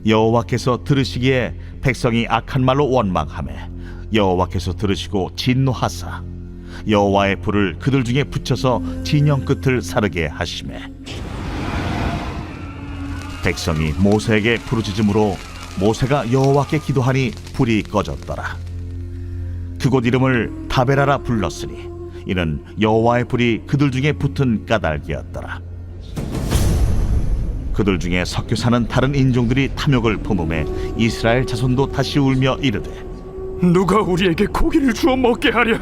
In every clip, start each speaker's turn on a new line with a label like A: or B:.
A: 여호와께서 들으시기에 백성이 악한 말로 원망하매 여호와께서 들으시고 진노하사 여호와의 불을 그들 중에 붙여서 진영 끝을 사르게 하시매 백성이 모세에게 부르짖음으로 모세가 여호와께 기도하니 불이 꺼졌더라. 그곳 이름을 다베라라 불렀으니 이는 여호와의 불이 그들 중에 붙은 까닭이었더라. 그들 중에 섞여 사는 다른 인종들이 탐욕을 품음에 이스라엘 자손도 다시 울며 이르되
B: 누가 우리에게 고기를 주어 먹게 하랴?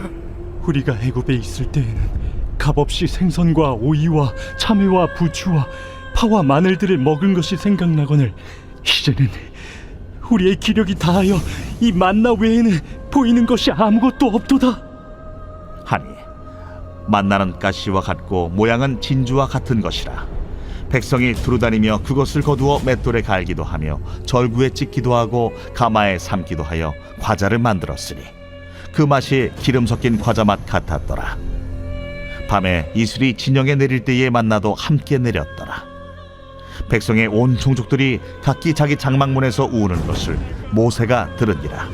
C: 우리가 애굽에 있을 때에는 값없이 생선과 오이와 참외와 부추와 파와 마늘들을 먹은 것이 생각나거늘 이제는 우리의 기력이 다하여 이 만나 외에는 보이는 것이 아무것도 없도다.
A: 하니 만나는 가시와 같고 모양은 진주와 같은 것이라 백성이 두루다니며 그것을 거두어 맷돌에 갈기도 하며 절구에 찍기도 하고 가마에 삶기도 하여 과자를 만들었으니 그 맛이 기름 섞인 과자 맛 같았더라. 밤에 이슬이 진영에 내릴 때에 만나도 함께 내렸더라. 백성의 온 종족들이 각기 자기 장막문에서 우는 것을 모세가 들으니라.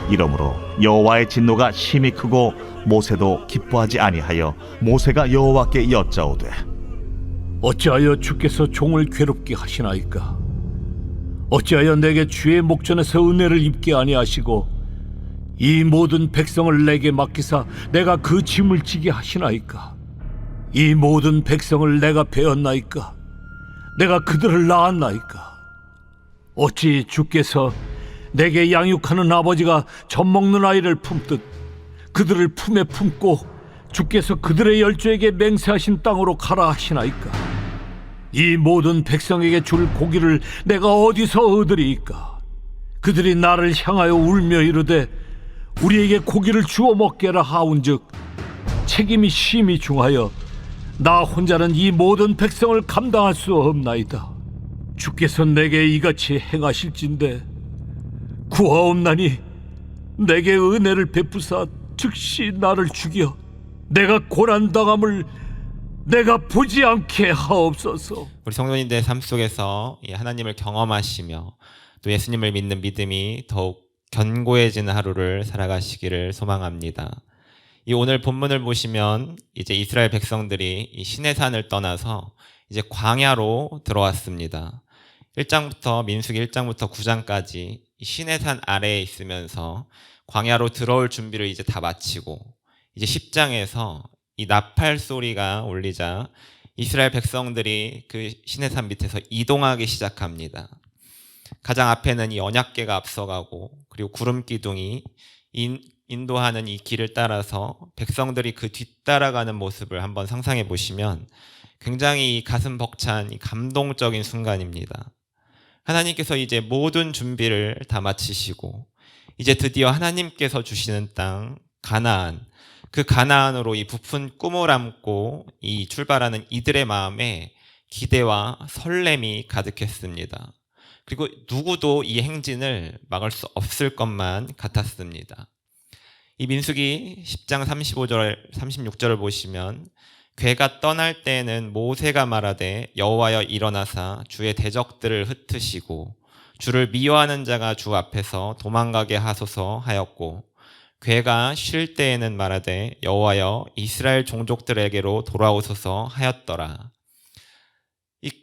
A: 이러므로 여호와의 진노가 심히 크고 모세도 기뻐하지 아니하여 모세가 여호와께 여짜오되
D: 어찌하여 주께서 종을 괴롭게 하시나이까? 어찌하여 내게 주의 목전에서 은혜를 입게 아니하시고 이 모든 백성을 내게 맡기사 내가 그 짐을 지게 하시나이까? 이 모든 백성을 내가 베었나이까? 내가 그들을 낳았나이까? 어찌 주께서 내게 양육하는 아버지가 젖 먹는 아이를 품듯 그들을 품에 품고 주께서 그들의 열조에게 맹세하신 땅으로 가라 하시나이까? 이 모든 백성에게 줄 고기를 내가 어디서 얻으리이까? 그들이 나를 향하여 울며 이르되 우리에게 고기를 주어 먹게라 하온즉 책임이 심히 중하여 나 혼자는 이 모든 백성을 감당할 수 없나이다. 주께서 내게 이같이 행하실진대 구하옵나니 내게 은혜를 베푸사 즉시 나를 죽여 내가 고난당함을 내가 보지 않게 하옵소서.
E: 우리 성도님들의 삶 속에서 이 하나님을 경험하시며 또 예수님을 믿는 믿음이 더욱 견고해지는 하루를 살아가시기를 소망합니다. 이 오늘 본문을 보시면 이제 이스라엘 백성들이 이 시내산을 떠나서 이제 광야로 들어왔습니다. 1장부터 민수기 1장부터 9장까지 이 시내산 아래에 있으면서 광야로 들어올 준비를 이제 다 마치고 이제 10장에서 이 나팔 소리가 울리자 이스라엘 백성들이 그 시내산 밑에서 이동하기 시작합니다. 가장 앞에는 이 언약궤가 앞서가고 그리고 구름 기둥이 인도하는 이 길을 따라서 백성들이 그 뒤따라가는 모습을 한번 상상해 보시면 굉장히 가슴 벅찬 이 감동적인 순간입니다. 하나님께서 이제 모든 준비를 다 마치시고 이제 드디어 하나님께서 주시는 땅 가나안, 그 가나안으로 이 부푼 꿈을 안고 이 출발하는 이들의 마음에 기대와 설렘이 가득했습니다. 그리고 누구도 이 행진을 막을 수 없을 것만 같았습니다. 이 민수기 10장 35절, 36절을 보시면 괴가 떠날 때에는 모세가 말하되 여호와여 일어나사 주의 대적들을 흩으시고 주를 미워하는 자가 주 앞에서 도망가게 하소서 하였고 괴가 쉴 때에는 말하되 여호와여 이스라엘 종족들에게로 돌아오소서 하였더라.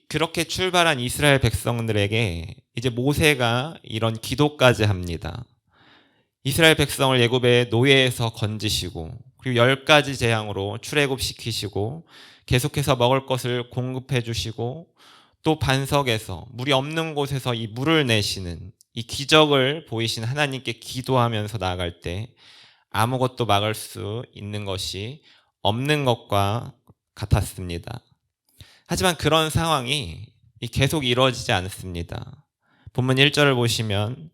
E: 그렇게 출발한 이스라엘 백성들에게 이제 모세가 이런 기도까지 합니다. 이스라엘 백성을 애굽의 노예에서 건지시고 그리고 10가지 재앙으로 출애굽시키시고 계속해서 먹을 것을 공급해 주시고 또 반석에서 물이 없는 곳에서 이 물을 내시는 이 기적을 보이신 하나님께 기도하면서 나아갈 때 아무것도 막을 수 있는 것이 없는 것과 같았습니다. 하지만 그런 상황이 계속 이루어지지 않습니다. 본문 1절을 보시면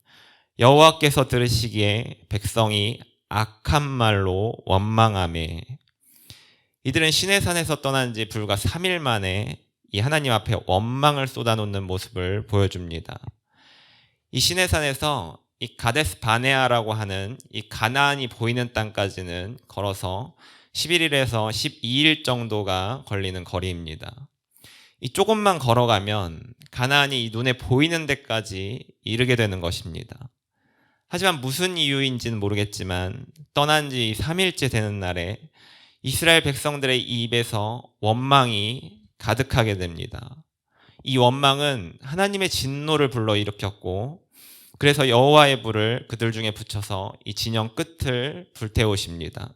E: 여호와께서 들으시기에 백성이 악한 말로 원망하매 이들은 시내산에서 떠난 지 불과 3일 만에 이 하나님 앞에 원망을 쏟아놓는 모습을 보여줍니다. 이 시내산에서 이 가데스 바네아라고 하는 이 가나안이 보이는 땅까지는 걸어서 11일에서 12일 정도가 걸리는 거리입니다. 이 조금만 걸어가면 가나안이 이 눈에 보이는 데까지 이르게 되는 것입니다. 하지만 무슨 이유인지는 모르겠지만 떠난 지 3일째 되는 날에 이스라엘 백성들의 입에서 원망이 가득하게 됩니다. 이 원망은 하나님의 진노를 불러일으켰고 그래서 여호와의 불을 그들 중에 붙여서 이 진영 끝을 불태우십니다.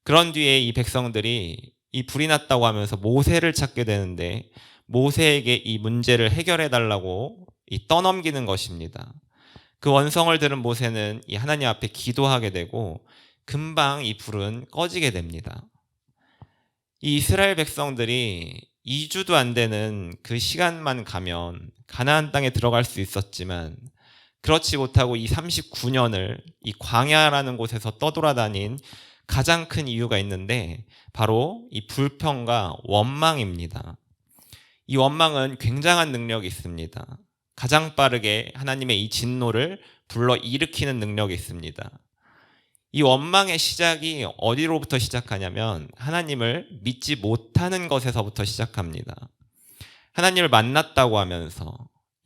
E: 그런 뒤에 이 백성들이 이 불이 났다고 하면서 모세를 찾게 되는데 모세에게 이 문제를 해결해 달라고 떠넘기는 것입니다. 그 원성을 들은 모세는 이 하나님 앞에 기도하게 되고 금방 이 불은 꺼지게 됩니다. 이 이스라엘 백성들이 2주도 안 되는 그 시간만 가면 가나안 땅에 들어갈 수 있었지만 그렇지 못하고 이 39년을 이 광야라는 곳에서 떠돌아다닌 가장 큰 이유가 있는데 바로 이 불평과 원망입니다. 이 원망은 굉장한 능력이 있습니다. 가장 빠르게 하나님의 이 진노를 불러 일으키는 능력이 있습니다. 이 원망의 시작이 어디로부터 시작하냐면 하나님을 믿지 못하는 것에서부터 시작합니다. 하나님을 만났다고 하면서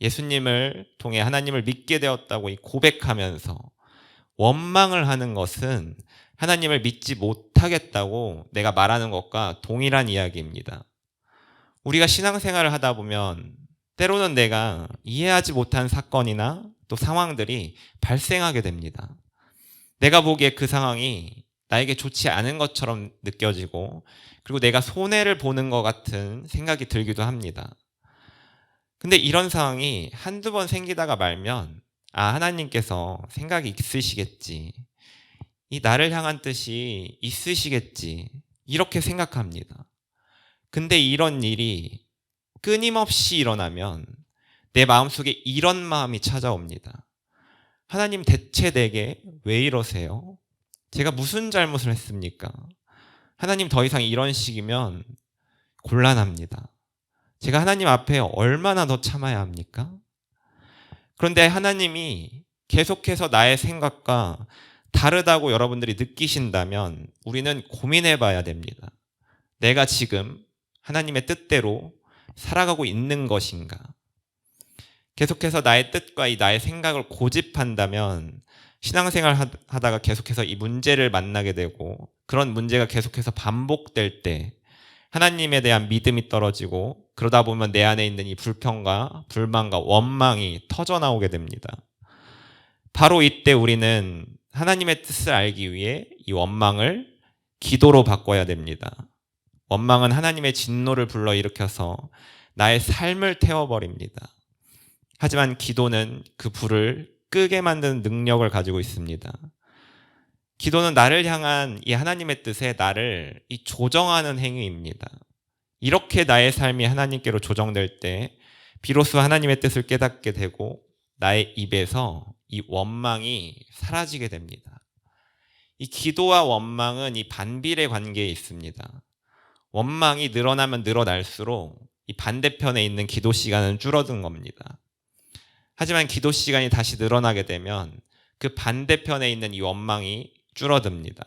E: 예수님을 통해 하나님을 믿게 되었다고 고백하면서 원망을 하는 것은 하나님을 믿지 못하겠다고 내가 말하는 것과 동일한 이야기입니다. 우리가 신앙생활을 하다 보면 때로는 내가 이해하지 못한 사건이나 또 상황들이 발생하게 됩니다. 내가 보기에 그 상황이 나에게 좋지 않은 것처럼 느껴지고 그리고 내가 손해를 보는 것 같은 생각이 들기도 합니다. 근데 이런 상황이 한두 번 생기다가 말면 하나님께서 생각이 있으시겠지. 이 나를 향한 뜻이 있으시겠지. 이렇게 생각합니다. 근데 이런 일이 끊임없이 일어나면 내 마음속에 이런 마음이 찾아옵니다. 하나님 대체 내게 왜 이러세요? 제가 무슨 잘못을 했습니까? 하나님 더 이상 이런 식이면 곤란합니다. 제가 하나님 앞에 얼마나 더 참아야 합니까? 그런데 하나님이 계속해서 나의 생각과 다르다고 여러분들이 느끼신다면 우리는 고민해 봐야 됩니다. 내가 지금 하나님의 뜻대로 살아가고 있는 것인가? 계속해서 나의 뜻과 나의 생각을 고집한다면 신앙생활 하다가 계속해서 이 문제를 만나게 되고 그런 문제가 계속해서 반복될 때 하나님에 대한 믿음이 떨어지고 그러다 보면 내 안에 있는 이 불평과 불만과 원망이 터져나오게 됩니다. 바로 이때 우리는 하나님의 뜻을 알기 위해 이 원망을 기도로 바꿔야 됩니다. 원망은 하나님의 진노를 불러일으켜서 나의 삶을 태워버립니다. 하지만 기도는 그 불을 끄게 만드는 능력을 가지고 있습니다. 기도는 나를 향한 이 하나님의 뜻에 나를 조정하는 행위입니다. 이렇게 나의 삶이 하나님께로 조정될 때 비로소 하나님의 뜻을 깨닫게 되고 나의 입에서 이 원망이 사라지게 됩니다. 이 기도와 원망은 이 반비례 관계에 있습니다. 원망이 늘어나면 늘어날수록 이 반대편에 있는 기도 시간은 줄어든 겁니다. 하지만 기도 시간이 다시 늘어나게 되면 그 반대편에 있는 이 원망이 줄어듭니다.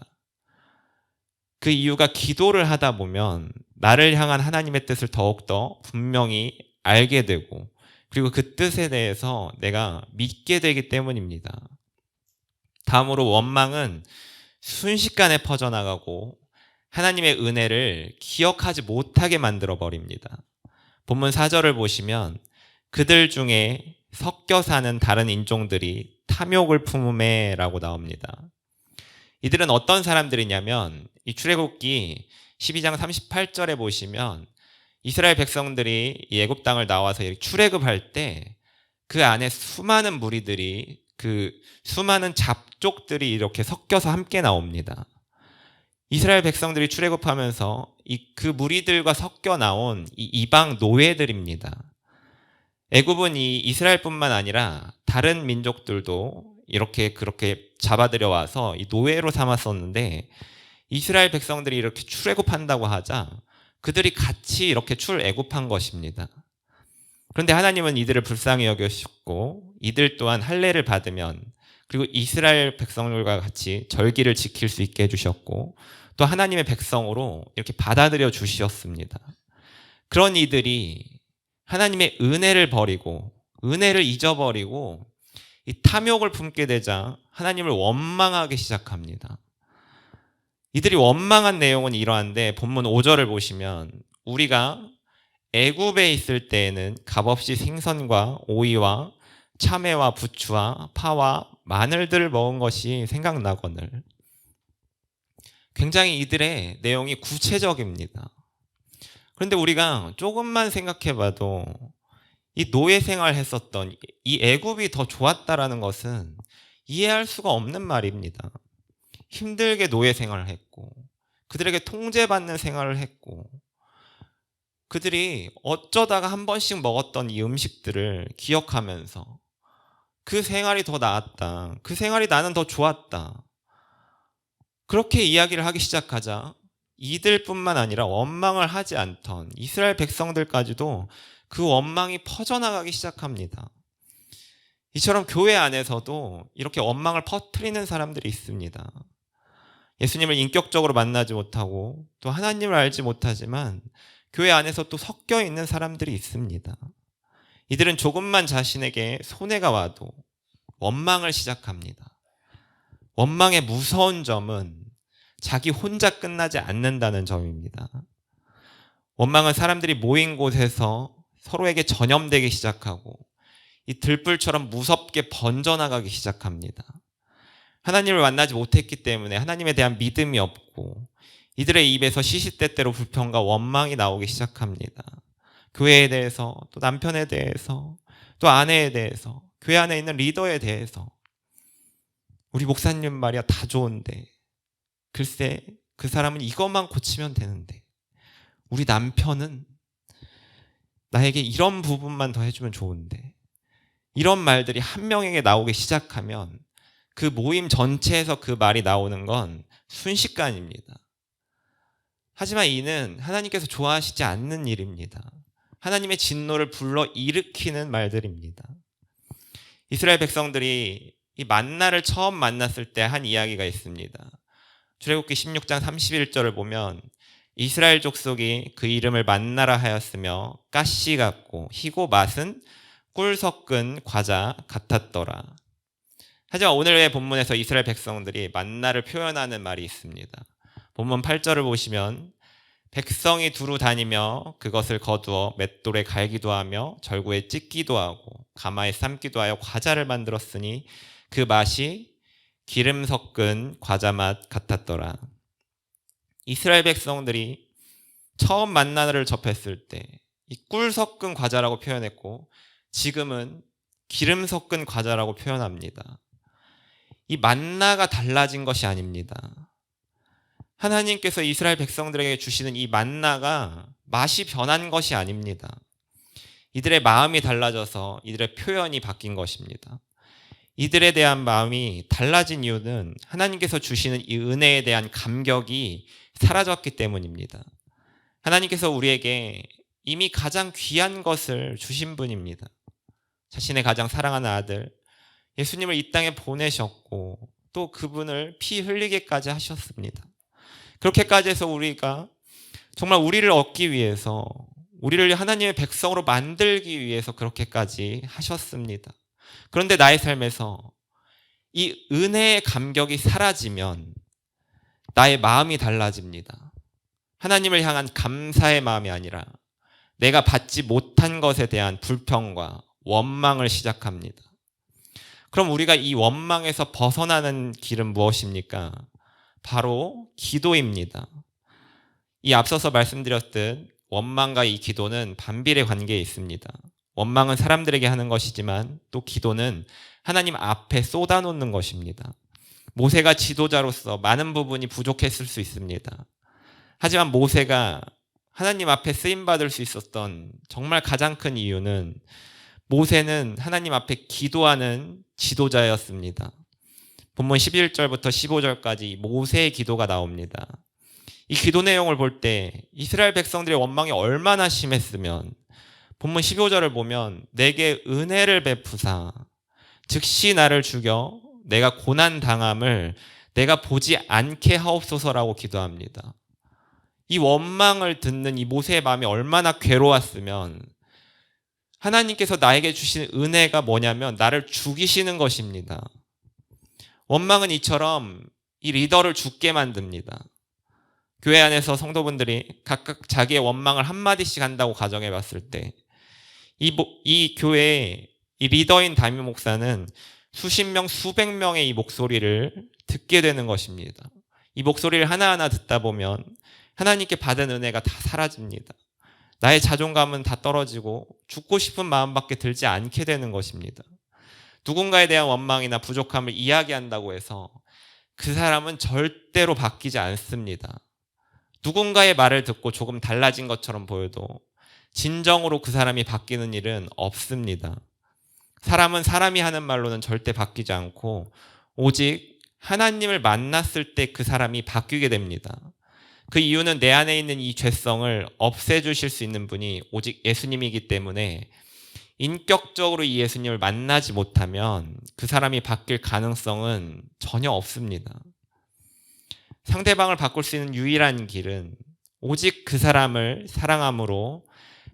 E: 그 이유가 기도를 하다 보면 나를 향한 하나님의 뜻을 더욱더 분명히 알게 되고 그리고 그 뜻에 대해서 내가 믿게 되기 때문입니다. 다음으로 원망은 순식간에 퍼져나가고 하나님의 은혜를 기억하지 못하게 만들어 버립니다. 본문 4절을 보시면 그들 중에 섞여 사는 다른 인종들이 탐욕을 품음에 라고 나옵니다. 이들은 어떤 사람들이냐면 이 출애굽기 12장 38절에 보시면 이스라엘 백성들이 이 애굽 땅을 나와서 출애굽할 때 그 안에 수많은 무리들이 그 수많은 잡족들이 이렇게 섞여서 함께 나옵니다. 이스라엘 백성들이 출애굽하면서 그 무리들과 섞여 나온 이 이방 노예들입니다. 애굽은 이 이스라엘뿐만 아니라 다른 민족들도 이렇게 그렇게 잡아들여 와서 이 노예로 삼았었는데 이스라엘 백성들이 이렇게 출애굽한다고 하자 그들이 같이 이렇게 출애굽한 것입니다. 그런데 하나님은 이들을 불쌍히 여기셨고 이들 또한 할례를 받으면 그리고 이스라엘 백성들과 같이 절기를 지킬 수 있게 해주셨고 또 하나님의 백성으로 이렇게 받아들여 주셨습니다. 그런 이들이 하나님의 은혜를 버리고 은혜를 잊어버리고 이 탐욕을 품게 되자 하나님을 원망하기 시작합니다. 이들이 원망한 내용은 이러한데 본문 5절을 보시면 우리가 애굽에 있을 때에는 값없이 생선과 오이와 참외와 부추와 파와 마늘들을 먹은 것이 생각나거늘. 굉장히 이들의 내용이 구체적입니다. 그런데 우리가 조금만 생각해봐도 이 노예 생활을 했었던 이 애굽이 더 좋았다라는 것은 이해할 수가 없는 말입니다. 힘들게 노예 생활을 했고 그들에게 통제받는 생활을 했고 그들이 어쩌다가 한 번씩 먹었던 이 음식들을 기억하면서 그 생활이 더 나았다. 그 생활이 나는 더 좋았다. 그렇게 이야기를 하기 시작하자 이들뿐만 아니라 원망을 하지 않던 이스라엘 백성들까지도 그 원망이 퍼져나가기 시작합니다. 이처럼 교회 안에서도 이렇게 원망을 퍼뜨리는 사람들이 있습니다. 예수님을 인격적으로 만나지 못하고 또 하나님을 알지 못하지만 교회 안에서 또 섞여 있는 사람들이 있습니다. 이들은 조금만 자신에게 손해가 와도 원망을 시작합니다. 원망의 무서운 점은 자기 혼자 끝나지 않는다는 점입니다. 원망은 사람들이 모인 곳에서 서로에게 전염되기 시작하고 이 들불처럼 무섭게 번져나가기 시작합니다. 하나님을 만나지 못했기 때문에 하나님에 대한 믿음이 없고 이들의 입에서 시시때때로 불평과 원망이 나오기 시작합니다. 교회에 대해서 또 남편에 대해서 또 아내에 대해서 교회 안에 있는 리더에 대해서 우리 목사님 말이야 다 좋은데 글쎄 그 사람은 이것만 고치면 되는데 우리 남편은 나에게 이런 부분만 더 해주면 좋은데 이런 말들이 한 명에게 나오기 시작하면 그 모임 전체에서 그 말이 나오는 건 순식간입니다. 하지만 이는 하나님께서 좋아하시지 않는 일입니다. 하나님의 진노를 불러 일으키는 말들입니다. 이스라엘 백성들이 이 만나를 처음 만났을 때 한 이야기가 있습니다. 출애굽기 16장 31절을 보면 이스라엘 족속이 그 이름을 만나라 하였으며 가시 같고 희고 맛은 꿀 섞은 과자 같았더라. 하지만 오늘의 본문에서 이스라엘 백성들이 만나를 표현하는 말이 있습니다. 본문 8절을 보시면 백성이 두루 다니며 그것을 거두어 맷돌에 갈기도 하며 절구에 찢기도 하고 가마에 삶기도 하여 과자를 만들었으니 그 맛이 기름 섞은 과자 맛 같았더라. 이스라엘 백성들이 처음 만나를 접했을 때 이 꿀 섞은 과자라고 표현했고 지금은 기름 섞은 과자라고 표현합니다. 이 만나가 달라진 것이 아닙니다. 하나님께서 이스라엘 백성들에게 주시는 이 만나가 맛이 변한 것이 아닙니다. 이들의 마음이 달라져서 이들의 표현이 바뀐 것입니다. 이들에 대한 마음이 달라진 이유는 하나님께서 주시는 이 은혜에 대한 감격이 사라졌기 때문입니다. 하나님께서 우리에게 이미 가장 귀한 것을 주신 분입니다. 자신의 가장 사랑하는 아들 예수님을 이 땅에 보내셨고 또 그분을 피 흘리게까지 하셨습니다. 그렇게까지 해서 우리가 정말 우리를 얻기 위해서 우리를 하나님의 백성으로 만들기 위해서 그렇게까지 하셨습니다. 그런데 나의 삶에서 이 은혜의 감격이 사라지면 나의 마음이 달라집니다. 하나님을 향한 감사의 마음이 아니라 내가 받지 못한 것에 대한 불평과 원망을 시작합니다. 그럼 우리가 이 원망에서 벗어나는 길은 무엇입니까? 바로 기도입니다. 이 앞서서 말씀드렸듯 원망과 이 기도는 반비례 관계에 있습니다. 원망은 사람들에게 하는 것이지만 또 기도는 하나님 앞에 쏟아놓는 것입니다. 모세가 지도자로서 많은 부분이 부족했을 수 있습니다. 하지만 모세가 하나님 앞에 쓰임받을 수 있었던 정말 가장 큰 이유는 모세는 하나님 앞에 기도하는 지도자였습니다. 본문 11절부터 15절까지 모세의 기도가 나옵니다. 이 기도 내용을 볼 때 이스라엘 백성들의 원망이 얼마나 심했으면 본문 15절을 보면 내게 은혜를 베푸사 즉시 나를 죽여 내가 고난 당함을 내가 보지 않게 하옵소서라고 기도합니다. 이 원망을 듣는 이 모세의 마음이 얼마나 괴로웠으면 하나님께서 나에게 주신 은혜가 뭐냐면 나를 죽이시는 것입니다. 원망은 이처럼 이 리더를 죽게 만듭니다. 교회 안에서 성도분들이 각각 자기의 원망을 한마디씩 한다고 가정해 봤을 때 이 교회의 이 리더인 담임 목사는 수십 명, 수백 명의 이 목소리를 듣게 되는 것입니다. 이 목소리를 하나하나 듣다 보면 하나님께 받은 은혜가 다 사라집니다. 나의 자존감은 다 떨어지고 죽고 싶은 마음밖에 들지 않게 되는 것입니다. 누군가에 대한 원망이나 부족함을 이야기한다고 해서 그 사람은 절대로 바뀌지 않습니다. 누군가의 말을 듣고 조금 달라진 것처럼 보여도 진정으로 그 사람이 바뀌는 일은 없습니다. 사람은 사람이 하는 말로는 절대 바뀌지 않고 오직 하나님을 만났을 때 그 사람이 바뀌게 됩니다. 그 이유는 내 안에 있는 이 죄성을 없애주실 수 있는 분이 오직 예수님이기 때문에 인격적으로 이 예수님을 만나지 못하면 그 사람이 바뀔 가능성은 전혀 없습니다. 상대방을 바꿀 수 있는 유일한 길은 오직 그 사람을 사랑함으로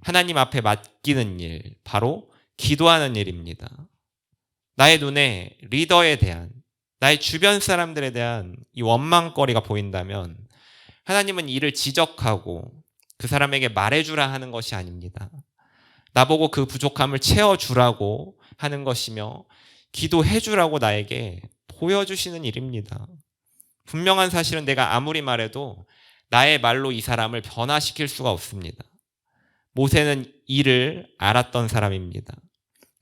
E: 하나님 앞에 맡기는 일, 바로 기도하는 일입니다. 나의 눈에 리더에 대한, 나의 주변 사람들에 대한 이 원망거리가 보인다면 하나님은 이를 지적하고 그 사람에게 말해주라 하는 것이 아닙니다. 나보고 그 부족함을 채워주라고 하는 것이며 기도해주라고 나에게 보여주시는 일입니다. 분명한 사실은 내가 아무리 말해도 나의 말로 이 사람을 변화시킬 수가 없습니다. 모세는 이를 알았던 사람입니다.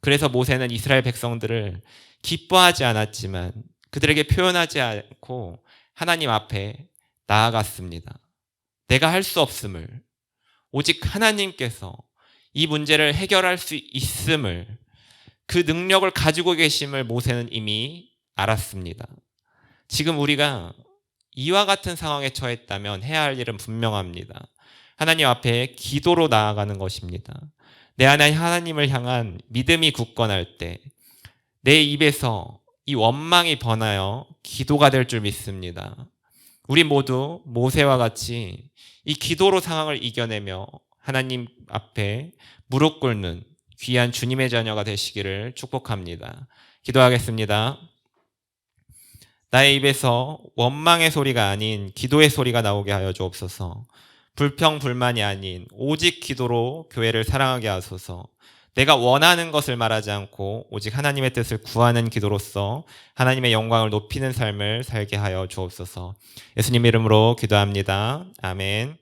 E: 그래서 모세는 이스라엘 백성들을 기뻐하지 않았지만 그들에게 표현하지 않고 하나님 앞에 나아갔습니다. 내가 할 수 없음을, 오직 하나님께서 이 문제를 해결할 수 있음을, 그 능력을 가지고 계심을 모세는 이미 알았습니다. 지금 우리가 이와 같은 상황에 처했다면 해야 할 일은 분명합니다. 하나님 앞에 기도로 나아가는 것입니다. 내 안에 하나님을 향한 믿음이 굳건할 때 내 입에서 이 원망이 번하여 기도가 될 줄 믿습니다. 우리 모두 모세와 같이 이 기도로 상황을 이겨내며 하나님 앞에 무릎 꿇는 귀한 주님의 자녀가 되시기를 축복합니다. 기도하겠습니다. 나의 입에서 원망의 소리가 아닌 기도의 소리가 나오게 하여 주옵소서. 불평불만이 아닌 오직 기도로 교회를 사랑하게 하소서. 내가 원하는 것을 말하지 않고 오직 하나님의 뜻을 구하는 기도로서 하나님의 영광을 높이는 삶을 살게 하여 주옵소서. 예수님 이름으로 기도합니다. 아멘.